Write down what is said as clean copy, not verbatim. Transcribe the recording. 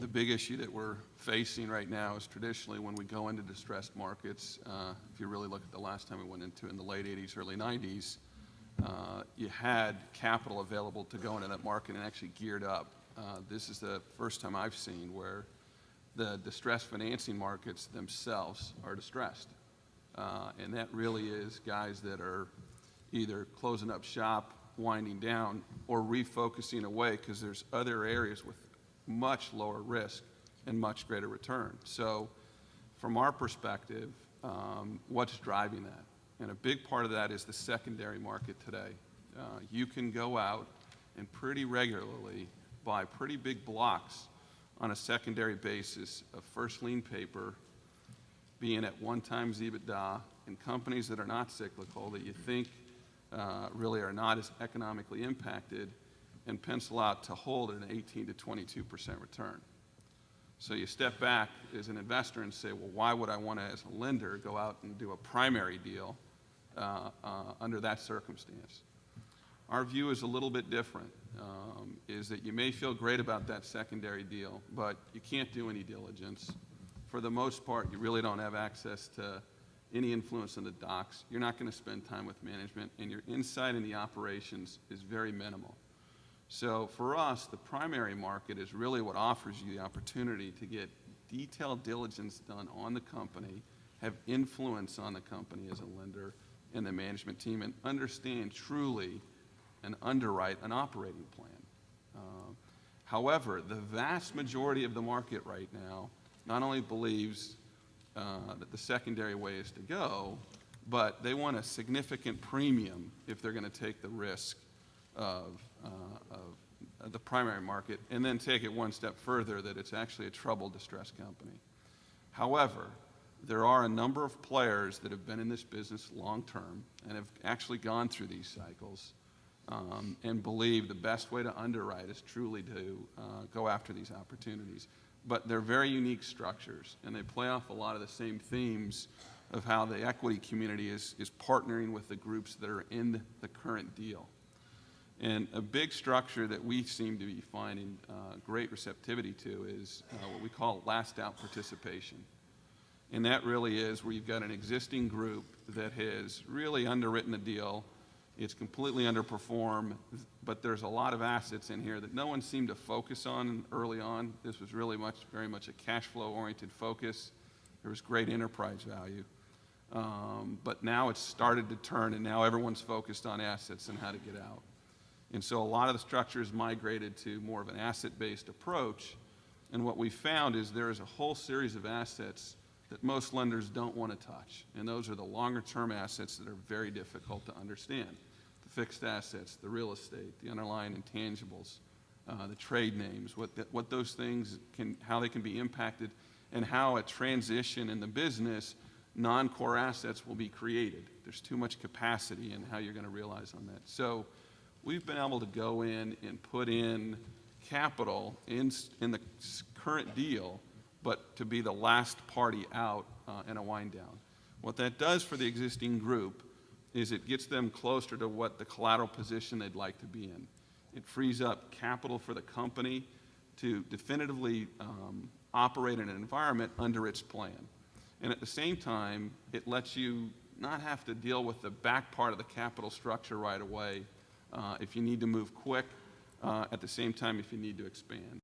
The big issue that we're facing right now is traditionally when we go into distressed markets, if you really look at the last time we went into in the late 80s, early 90s, you had capital available to go into that market and actually geared up. This is the first time I've seen where the distressed financing markets themselves are distressed. And that really is guys that are either closing up shop, winding down, or refocusing away because there's other areas with much lower risk and much greater return. So from our perspective, what's driving that? And a big part of that is the secondary market today. You can go out and pretty regularly buy pretty big blocks on a secondary basis of first lien paper being at 1x EBITDA in companies that are not cyclical, that you think really are not as economically impacted, and pencil out to hold at an 18 to 22% return. So you step back as an investor and say, well, why would I want to, as a lender, go out and do a primary deal under that circumstance? Our view is a little bit different, is that you may feel great about that secondary deal, but you can't do any diligence. For the most part, you really don't have access to any influence on the docs. You're not going to spend time with management, and your insight in the operations is very minimal. So for us, the primary market is really what offers you the opportunity to get detailed diligence done on the company, have influence on the company as a lender and the management team, and understand truly and underwrite an operating plan. However, the vast majority of the market right now not only believes that the secondary way is to go, but they want a significant premium if they're going to take the risk of the primary market, and then take it one step further that it's actually a troubled, distressed company. However, there are a number of players that have been in this business long term and have actually gone through these cycles and believe the best way to underwrite is truly to go after these opportunities. But they're very unique structures, and they play off a lot of the same themes of how the equity community is partnering with the groups that are in the current deal. And a big structure that we seem to be finding great receptivity to is what we call last out participation. And that really is where you've got an existing group that has really underwritten the deal. It's completely underperformed, but there's a lot of assets in here that no one seemed to focus on early on. This was really very much a cash flow oriented focus. There was great enterprise value. But now it's started to turn, and now everyone's focused on assets and how to get out. And so a lot of the structures migrated to more of an asset-based approach. And what we found is there is a whole series of assets that most lenders don't want to touch. And those are the longer-term assets that are very difficult to understand. The fixed assets, the real estate, the underlying intangibles, the trade names, what those things how they can be impacted, and how a transition in the business, non-core assets will be created. There's too much capacity in how you're going to realize on that. So we've been able to go in and put in capital in the current deal, but to be the last party out in a wind down. What that does for the existing group is it gets them closer to what the collateral position they'd like to be in. It frees up capital for the company to definitively operate in an environment under its plan. And at the same time, it lets you not have to deal with the back part of the capital structure right away if you need to move quick, at the same time if you need to expand.